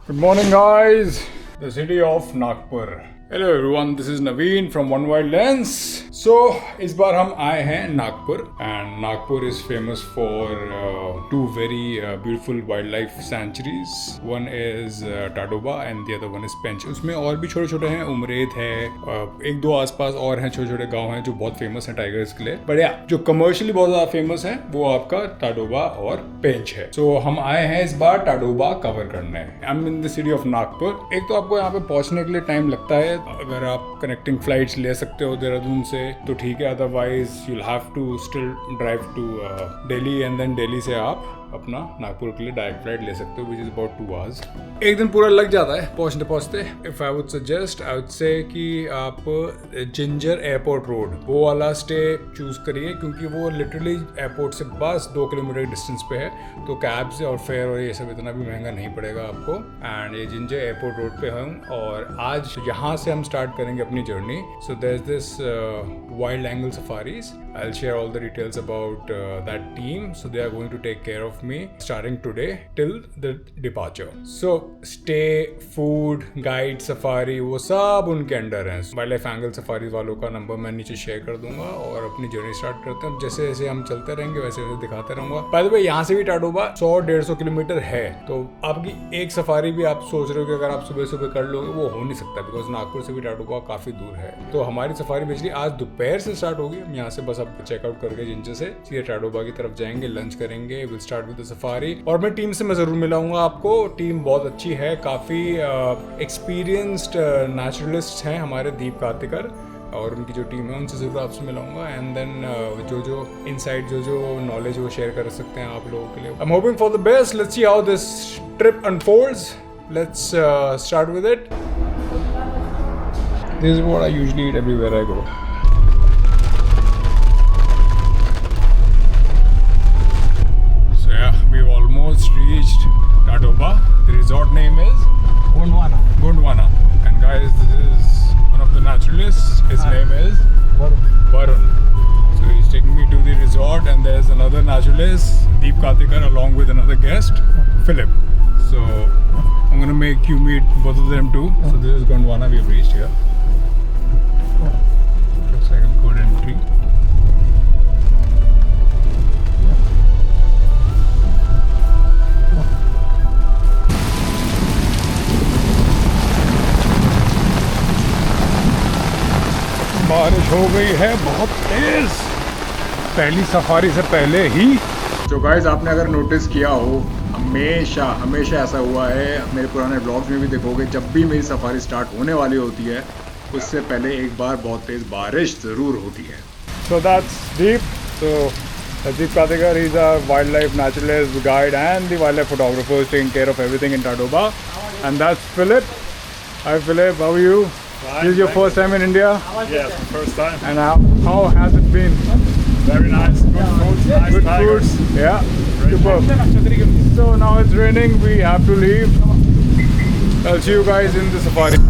Good morning, guys. The city of Nagpur. Hello everyone, this is Naveen from One Wide Lens. So, इस बार हम आए हैं Nagpur and Nagpur is famous for two very beautiful wildlife sanctuaries. One is Tadoba and the other one is Pench. उसमें और भी छोटे छोटे हैं, उमरेद है, एक दो आसपास और हैं छोटे छोटे गांव हैं जो बहुत फेमस हैं टाइगर्स के लिए. बट या जो कमर्शियली बहुत ज़्यादा फेमस है वो आपका टाडोबा और पेंच है. So, हम आए हैं इस बार टाडोबा कवर करने. I'm in the city of Nagpur. एक तो आपको यहाँ पे पहुँचने के लिए टाइम लगता है. अगर आप कनेक्टिंग फ्लाइट्स ले सकते हो देहरादून से तो ठीक है, otherwise you'll have to still drive to Delhi and then Delhi से आप अपना नागपुर के लिए डायरेक्ट फ्लाइट ले सकते हो, विच इज अबाउट 2 आवर्स. एक दिन पूरा लग जाता है पहुंचते पहुंचते. If I would suggest, I would say कि आप जिंजर एयरपोर्ट रोड वो वाला स्टे चूज करिए, क्योंकि वो लिटरली एयरपोर्ट से बस 2 किलोमीटर की डिस्टेंस पे है. तो कैब्स और फेयर और ये सब इतना भी महंगा नहीं पड़ेगा आपको. एंड ये जिंजर एयरपोर्ट रोड पे हम, और आज यहाँ से हम स्टार्ट करेंगे अपनी journey. So there is this wild angle safaris. I will share all the details about that team. So they are going to take care of me starting today till the departure. So stay, food, guide, safari वो सब उनके under हैं. Wildlife angle safari वालों का number मैं नीचे share कर दूंगा और अपनी जर्नी स्टार्ट करते हैं. जैसे जैसे हम चलते रहेंगे वैसे वैसे दिखाते रहूंगा. बाय द वे यहाँ से भी टाडोबा 100-150 किलोमीटर है, तो आपकी एक सफारी भी आप सोच रहे हो कि अगर आप सुबह सुबह कर लोगे वो हो नहीं सकता, बिकॉज नागपुर से भी टाडोबा काफी दूर है. तो हमारी सफारी बेसिकली आज दोपहर से स्टार्ट होगी. हम यहाँ से बस अब चेकआउट करके जिंजर से सीधे टाडोबा की तरफ जाएंगे, लंच करेंगे, will start with the safari. और मैं टीम से मैं जरूर मिलाऊंगा आपको. टीम बहुत अच्छी है, काफी एक्सपीरियंस्ड नेचुरलिस्ट हैं हमारे दीप कार्तिकर, और उनकी जो टीम है उनसे जरूर आपसे मिलाऊंगा. एंड देन जो इनसाइड जो नॉलेज वो शेयर कर सकते हैं आप लोगों के लिए. I am hoping for the best. Let's see how this trip unfolds. Let's start with it. This is what I usually eat everywhere I go. We've almost reached Tadoba. The resort name is Gondwana. And guys, this is one of the naturalists. His name is Varun. So he's taking me to the resort, and there's another naturalist, Deep Karthikar, along with another guest, Philip. So I'm gonna make you meet both of them too. So this is Gondwana. We've reached here. Looks like a good entry. बारिश हो गई है बहुत तेज, पहली safari से पहले ही. तो guys, आपने अगर नोटिस किया हो, हमेशा ऐसा हुआ है. मेरे पुराने ब्लॉग्स में भी देखोगे, जब भी मेरी सफारी स्टार्ट होने वाली होती है उससे पहले एक बार बहुत तेज बारिश ज़रूर होती है. So that's Deep. So Deep Kartikar, he is a wildlife naturalist, guide and the wildlife photographer taking care of everything in Tadoba. And that's Philip. Hi Philip, how are you? Fine, this is your first time in India? Yes, first time. And how has it been? Very nice. Good food. Nice Good tigers. foods. Yeah. Super. So now it's raining. We have to leave. I'll see you guys in the safari.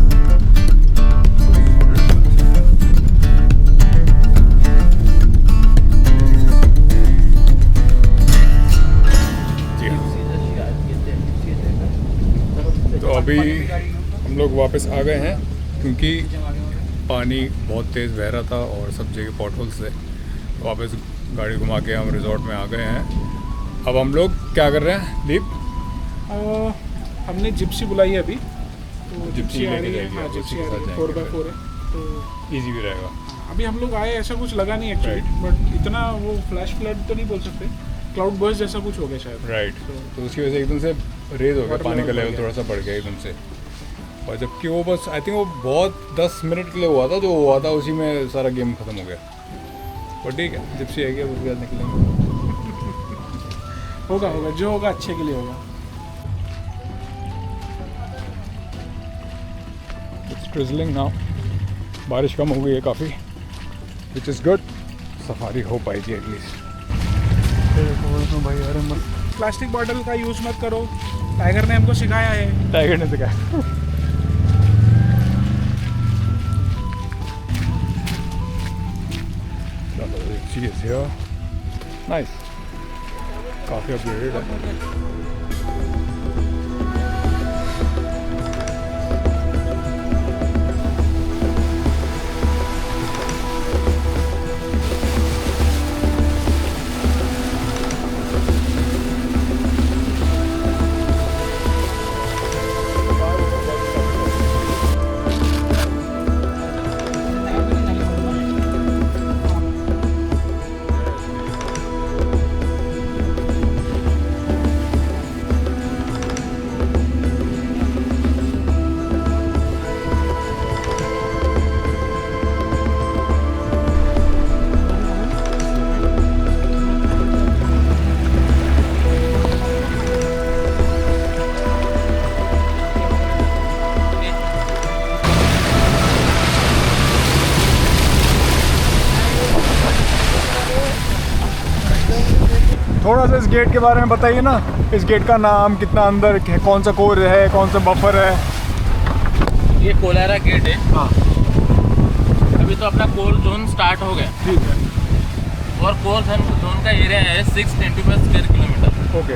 तो अभी हम लोग वापस आ गए हैं, क्योंकि पानी बहुत तेज़ बह रहा था और सब जगह पॉटहोल्स से. वापस गाड़ी घुमा के हम रिजॉर्ट में आ गए हैं. अब हम लोग क्या कर रहे हैं दीप? हमने जिप्सी बुलाई है अभी, तो जिप्सी आ रही है. हाँ, जिप्सी आ रही है. 4x4 है, तो ईजी भी रहेगा. अभी हम लोग आए, ऐसा कुछ लगा नहीं एक्चुअली, बट इतना वो फ्लैश फ्लड तो नहीं बोल सकते, क्लाउड बर्स्ट जैसा कुछ हो गया शायद. राइट. तो उसकी वजह से एकदम से रेज हो गया, पानी का लेवल थोड़ा सा बढ़ गया एकदम से. और जबकि वो बस आई थिंक वो बहुत 10 मिनट के लिए हुआ था, जो हुआ था उसी में सारा गेम खत्म हो गया. और ठीक है, जिप्सी आएगी, अब उसके बाद निकलेंगे. होगा जो होगा अच्छे के लिए होगा. It's drizzling now. बारिश कम हो गई है काफ़ी, विच इज़ गुड. सफारी हो पाएगी एटलीस्ट. भाई अरे मत, प्लास्टिक बॉटल का यूज़ मत करो. टाइगर ने हमको सिखाया है. टाइगर ने सिखाया. She is here. Nice. काफ़ी अपग्रेडेड है. इस गेट के बारे में बताइए ना, इस गेट का नाम, कितना अंदर है, कौन सा कोर है, कौन सा बफर है। ये कोलारा गेट है। हाँ अभी तो अपना कोर जोन स्टार्ट हो गया ठीक है। और कोर जोन का एरिया है 625 स्क्वायर किलोमीटर ओके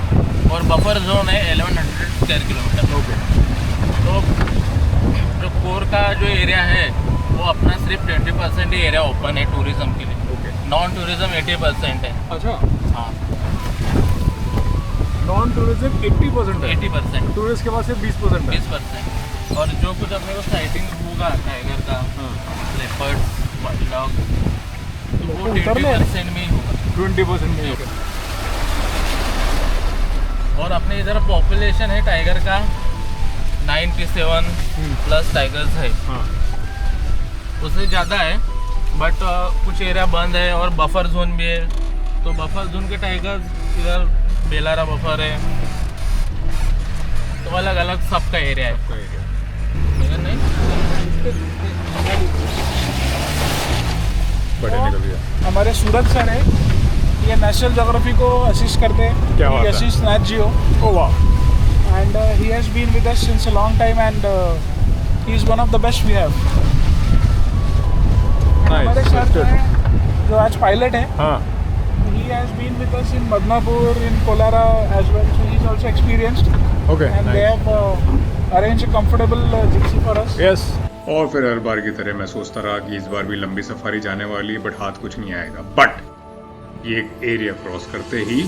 और बफर जोन है 1100 स्क्वायर किलोमीटर। ओके तो जो कोर का जो एरिया है वो अपना सिर्फ 20% ही एरिया ओपन है टूरिज्म के लिए। ओके नॉन टूरिज्म 80% है। अच्छा, हाँ नॉन टूरिज्म 80% है, 80%, टूरिस्ट के पास सिर्फ 20% है। 20%। और जो कुछ अपने को साइटिंग होगा टाइगर का, लेपर्ड्स, वाइल्ड, वो 20% में ही होगा। 20% नहीं होगा। और अपने इधर पॉपुलेशन है टाइगर का 97 प्लस टाइगर्स है। हाँ उससे ज़्यादा है, बट कुछ एरिया बंद है और बफर जोन भी है। तो बफर जोन के टाइगर्स इधर बेलारा बफर है, तो अलग अलग सबका एरिया है। नहीं बड़े निकल गया। हमारे सूरज सर है, ये नेशनल ज्योग्राफी को असिस्ट करते हैं। क्या बात है? असिस्ट नैट जियो ओह वाह, and he has been with us since a long time and he is one of the best we have. हमारे साथ हैं जो आज पायलट है, हाँ he has been with us in Madnapur, in Kolara as well, so he's also experienced. Okay And they have arranged a comfortable gypsy for us. Yes. और फिर हर बार की तरह मैं सोचता रहा कि इस बार भी लंबी सफारी जाने वाली है, बट हाथ कुछ नहीं आएगा। बट ये एरिया क्रॉस करते ही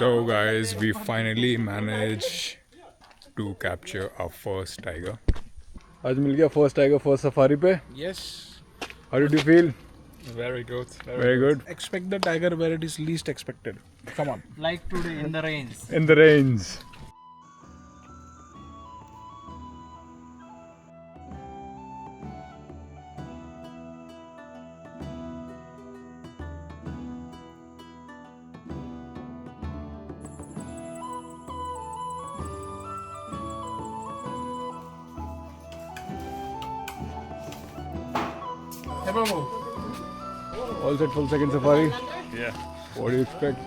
So guys, we finally managed to capture our first tiger. आज मिल गया फर्स्ट टाइगर फर्स्ट सफारी पे। Yes. How did you feel? Very good. Very good. Expect the tiger where it is least expected. Come on. like today in the rains. In the rains. Hey, Babu. All set for second safari. Yeah. What do you expect?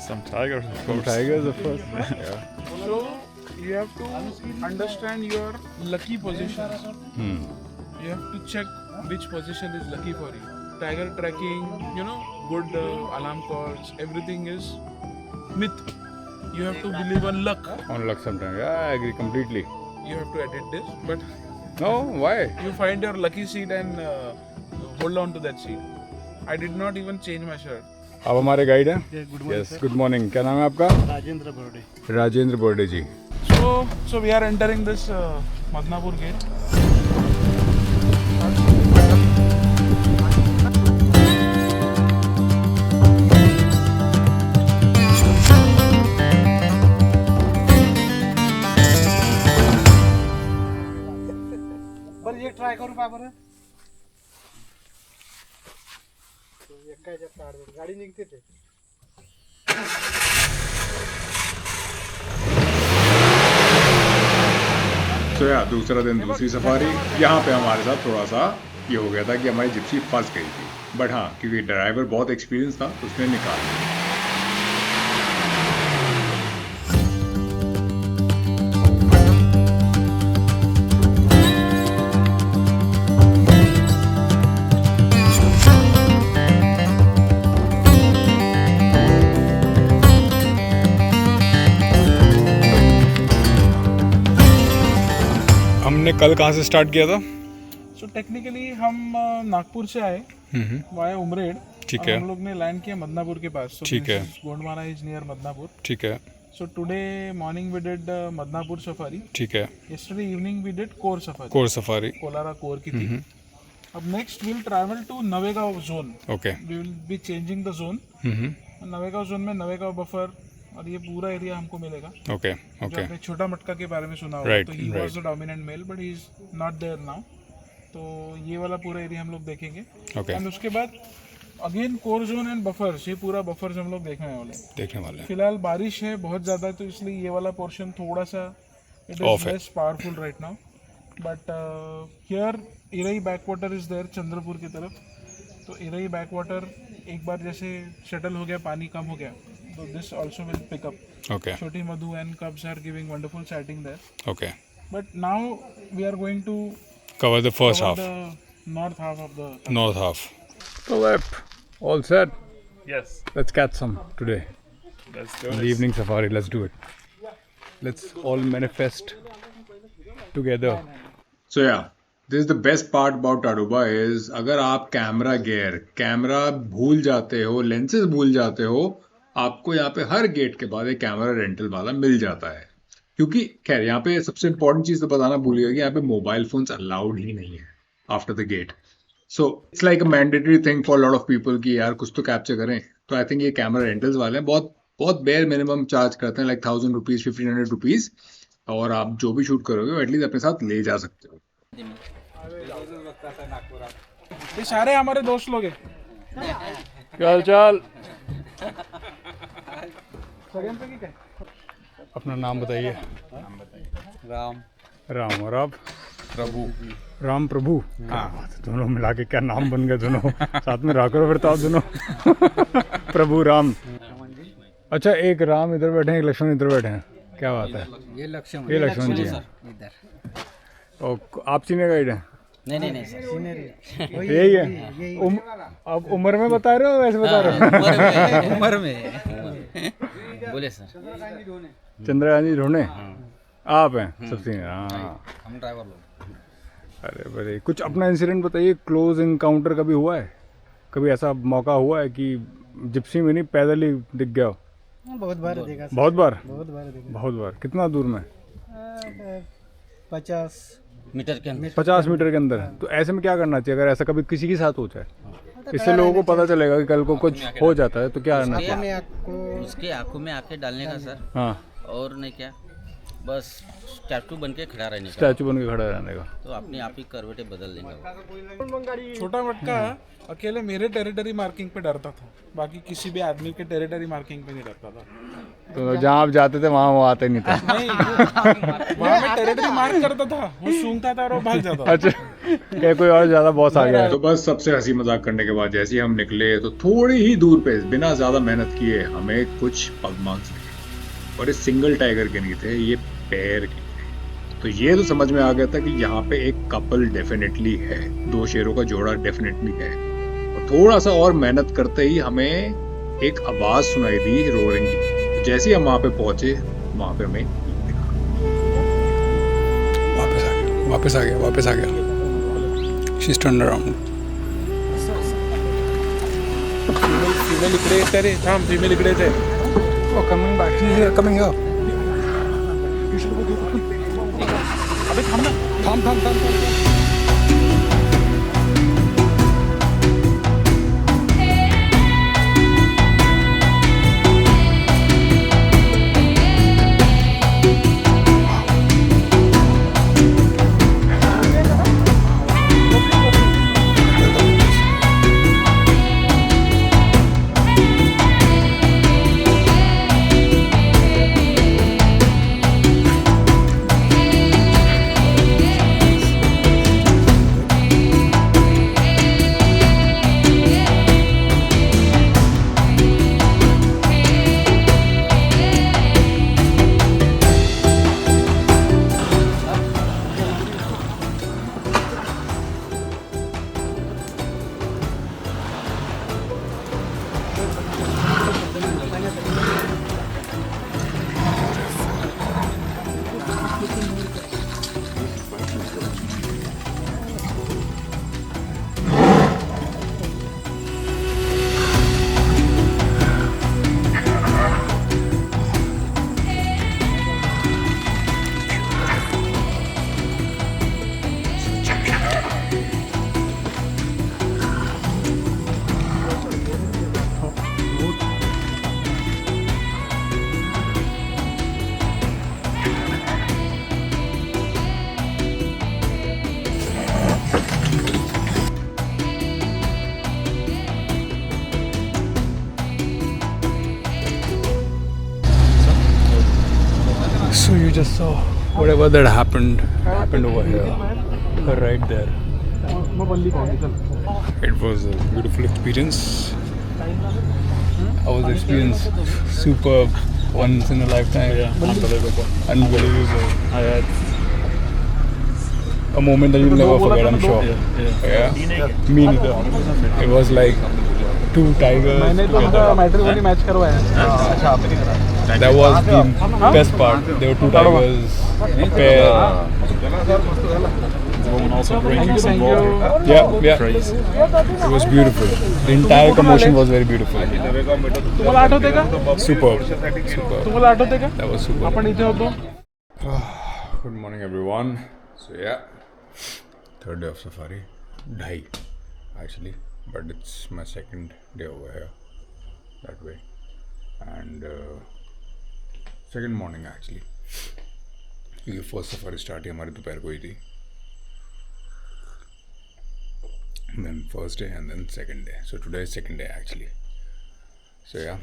Some tigers, of Some course. tigers, of course. Yeah. So you have to understand your lucky positions. You have to check which position is lucky for you. Tiger tracking, good alarm calls, everything is myth. You have to believe on luck. On luck sometimes. Yeah, I agree completely. You have to edit this, but No, why? you find your lucky seat and hold on to that seat. I did not even change my shirt. आप हमारे guide हैं? Yes, good morning. क्या नाम है आपका? Rajendra Barde. Rajendra Borde ji. So we are entering this Madnapur gate. बरं एक try करू का बरं? एक काय गाडी निघते ते. तो यार दूसरा दिन दूसरी सफारी। यहाँ पे हमारे साथ थोड़ा सा ये हो गया था कि हमारी जिप्सी फंस गई थी, बट हाँ क्योंकि ड्राइवर बहुत एक्सपीरियंस था उसने निकाल लिया। हमने कल कहाँ से स्टार्ट किया था? सो टेक्निकली हम नागपुर से आए वाया उमरेड. ठीक है. हम लोग ने लैंड किया मदनापुर के पास. ठीक है. Gondwana is near Madanapur. ठीक है. So today morning we did Madnapur safari. ठीक है. Yesterday evening we did Core safari. Core safari. Kolara Core की थी. अब next we'll travel to Navegaon zone. Okay. We will be changing the zone. Navegaon zone में Navegaon buffer और ये पूरा area हमको मिलेगा. ओके. जो ओके. आपने छोटा मटका के बारे में सुना होगा. Right, तो he right. was the dominant male but he is not there now. तो ये वाला पूरा एरिया हम लोग देखेंगे. ओके. एंड उसके बाद again core zone and buffers, ये पूरा बफर्स हम लोग देखने वाले. देखने वाले हैं. फिलहाल बारिश है बहुत ज़्यादा, तो इसलिए ये वाला पोर्शन थोड़ा सा इट Off इज है. Less powerful right now. But here Irai back water is there Chandrapur की तरफ. तो इरई बैक वाटर एक बार जैसे शटल हो गया, पानी कम हो गया, तो this also will pick up. Okay. Chhoti Madhu and cubs are giving wonderful sighting there. Okay. But now we are going to Cover the first half. The north half of the. North half. Philip, all set? Yes, Let's catch some today. let's do The this. evening safari. Let's do it. Let's all manifest together. So yeah, this is the best part about Aruba is अगर आप camera भूल जाते हो, lenses भूल जाते हो, आपको यहाँ पे हर गेट के बाद एक कैमरा रेंटल वाला मिल जाता है. क्योंकि खैर यहाँ पे सबसे इम्पोर्टेंट चीज़ तो बताना भूल गया कि यहाँ पे मोबाइल फोन्स अलाउड ही नहीं है after the gate. So it's like a mandatory thing for lot of people कि यार कुछ तो कैप्चर करें. तो आई थिंक ये कैमरा रेंटल्स वाले हैं बहुत बेयर मिनिमम चार्ज करते हैं, लाइक 1000 रुपीज़ 1500 रुपीज़, और आप जो भी शूट करोगे वो एटलीस्ट अपने साथ ले जा सकते हो. ये सारे हमारे दोस्त लोग हैं. क्या चाल? सगन पे की क्या? अपना नाम बताइए. राम. और आप? राम प्रभु. हाँ, दोनों मिला के क्या नाम बन गए दोनों. साथ में रहा करो फिर तो आप दोनों. प्रभु राम. अच्छा, एक राम इधर बैठे हैं, एक लक्ष्मण इधर बैठे हैं. क्या बात है? ये लक्ष्मण जी हैं. और आप सीनियर गाइड हैं? नहीं सर. यही है. अब उम्र में बता रहे हो वैसे बता रहे हो? उम्र में बोले सर. चंद्रकांत जी ढूंढे. आप हैं सब सीनियर. हाँ, हम ड्राइवर लोग. अरे बड़े कुछ अपना इंसिडेंट बताइए. क्लोज इनकाउंटर कभी हुआ है? कभी ऐसा मौका हुआ है कि जिप्सी में नहीं पैदल ही दिख गया हो? बहुत बार देखा. बहुत बार. बहुत बार. कितना दूर में? 50 मीटर के अंदर. 50 मीटर के अंदर. तो ऐसे में क्या करना चाहिए अगर ऐसा कभी किसी के साथ हो जाए? इससे लोगों को पता चलेगा कि कल को कुछ हो जाता है तो क्या करना चाहिए? उसके आंखों में आके डालने का सर. हाँ, और नहीं क्या, बस स्टैचू बन के खड़ा रहने का. स्टैचू बन के खड़ा रहने का. तो अपने आप ही करवटे बदल लेंगे. छोटा मटका अकेले मेरे टेरिटरी मार्किंग पे डरता था, बाकी किसी भी आदमी के टेरिटरी मार्किंग पे नहीं डरता था. तो जहाँ आप जाते थे वहाँ वो आते नहीं था? नहीं, वहाँ मैं टेरिटरी मार्क करता था, वो सूंघता था और वो भाग जाता था. अच्छा, क्या कोई और ज्यादा बॉस आ गया? तो बस सबसे हंसी मजाक करने के बाद जैसे ही हम निकले तो थोड़ी ही दूर पे बिना ज्यादा मेहनत किए हमें कुछ पगमांस मिले, और ये सिंगल टाइगर के नहीं थे, ये पेयर के थे. तो ये तो समझ में आ गया था कि यहाँ पे एक कपल डेफिनेटली है, 2 शेरों का जोड़ा डेफिनेटली है. और थोड़ा सा और मेहनत करते ही हमें एक आवाज सुनाई दी रोरिंग की. तो जैसे ही हम वहाँ पे पहुंचे वहाँ पे हमें वापस आ गया. She's turned around. फीमेल इकडे येते रे. थांब, फीमेल इकडे येते. Oh, coming back. She's here, coming here. अबे थांब ना. थांब. So whatever that happened over here, right there. It was a beautiful experience. I was experience superb, once in a lifetime. Yeah, unbelievable. Unbelievable. I had A moment that you'll never forget, I'm sure. yeah. Yeah. Me neither. It was like two tigers together. Match करवाया That was the best part. There were two tigers, pair. Woman also drinking some water. Yeah. Crazy. It was beautiful. The entire commotion was very beautiful. तुम्हाला आठवते का Superb. तुम्हाला आठवते का That was superb. आपण इथे होतो Good morning, everyone. So yeah, third day of safari. Dhai, actually, but it's my second day over here. That way, and second morning actually. क्योंकि फर्स्ट सफारी स्टार्ट ही हमारी दोपहर को ही थी. Then first day and then second day. So today is second day actually. So yeah,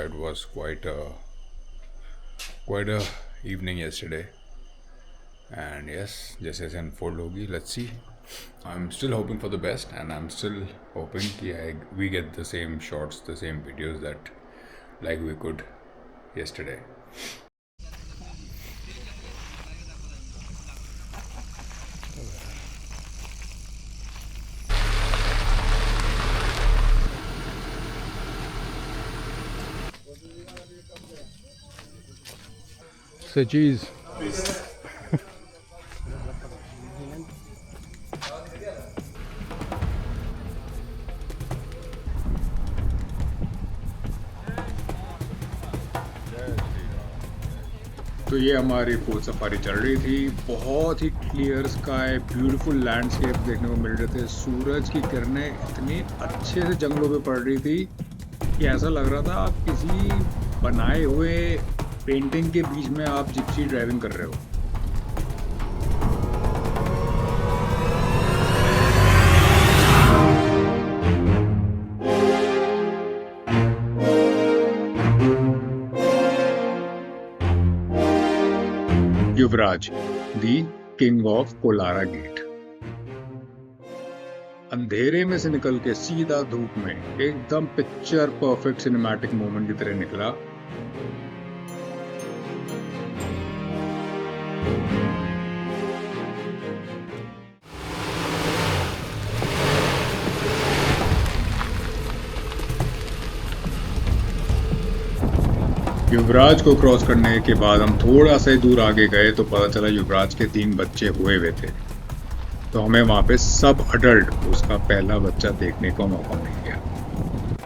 it was quite a evening yesterday. And yes, just as unfold hogi, let's see. I'm still hoping for the best, and I'm still hoping we get the same shots, the same videos that like we could yesterday. Say cheese. तो ये हमारी fourth safari चल रही थी. बहुत ही clear sky, beautiful landscape देखने को मिल रहे थे. सूरज की किरणें इतनी अच्छे से जंगलों पे पड़ रही थी कि ऐसा लग रहा था आप किसी बनाए हुए पेंटिंग के बीच में आप जिप्सी ड्राइविंग कर रहे हो. युवराज, दी किंग ऑफ कोलारा गेट. अंधेरे में से निकल के सीधा धूप में एकदम पिक्चर परफेक्ट सिनेमैटिक मोमेंट की तरह निकला. युवराज को क्रॉस करने के बाद हम थोड़ा सा ही दूर आगे गए तो पता चला युवराज के 3 बच्चे हुए थे. तो हमें वहाँ पे सब अडल्ट उसका पहला बच्चा देखने को मौका मिल गया.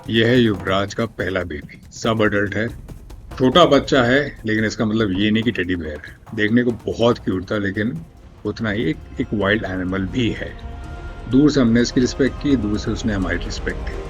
यह है युवराज का पहला बेबी. सब अडल्ट है, छोटा बच्चा है, लेकिन इसका मतलब ये नहीं कि टेडी बेयर है. देखने को बहुत क्यूट था, लेकिन उतना ही एक वाइल्ड एनिमल भी है. दूर से हमने इसकी रिस्पेक्ट की, दूर से उसने हमारी रिस्पेक्ट की.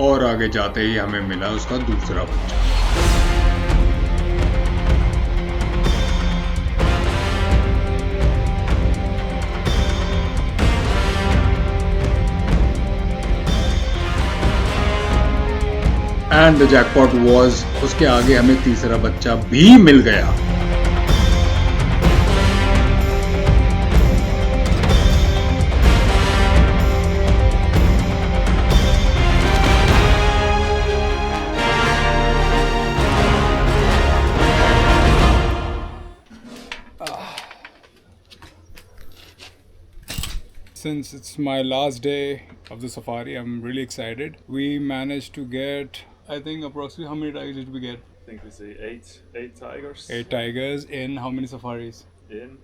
और आगे जाते ही हमें मिला उसका दूसरा बच्चा. एंड द जैकपॉट वाज, उसके आगे हमें तीसरा बच्चा भी मिल गया. Since it's my last day of the safari, I'm really excited. We managed to get, I think, approximately how many tigers did we get? I think we see eight tigers. 8 tigers in how many safaris? In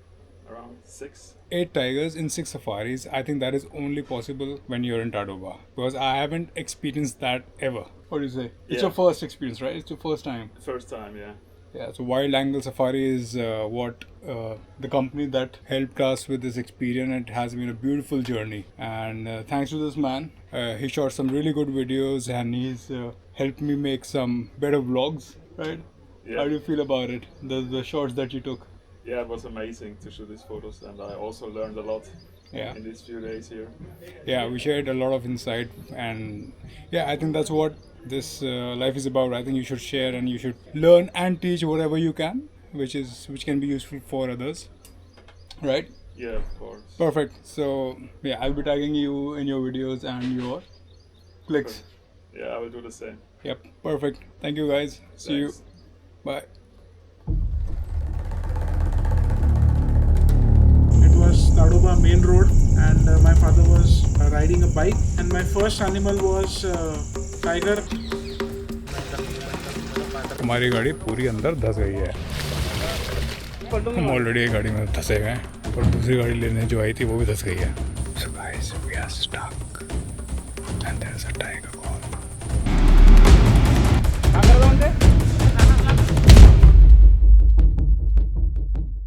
Around 6. 8 tigers in 6 safaris. I think that is only possible when you're in Tadoba, because I haven't experienced that ever. What do you say? It's Yeah. your first experience, right? It's your first time. First time, yeah. Yeah, so Wild Angle Safari is what the company that helped us with this experience. It has been a beautiful journey, and thanks to this man, he shot some really good videos, and he's helped me make some better vlogs. Right? Yeah. How do you feel about it? The shots that you took. Yeah, it was amazing to shoot these photos, and I also learned a lot Yeah. in these few days here. Yeah, we shared a lot of insight, and yeah, I think that's what this life is about. I think you should share and you should learn and teach whatever you can, which can be useful for others, right? Yeah, of course. Perfect. So yeah, I'll be tagging you in your videos and your clicks. Yeah, I will do the same. Yep, perfect. Thank you guys. See you. Thanks. Bye. It was Tadoba main road, and my father was riding a bike, and my first animal was tiger. हमारी गाड़ी पूरी अंदर धस गई है. हम already गाड़ी में धसे हुए हैं और दूसरी गाड़ी लेने जो आई थी वो भी धस गई है. So guys, we are stuck and there's a tiger call.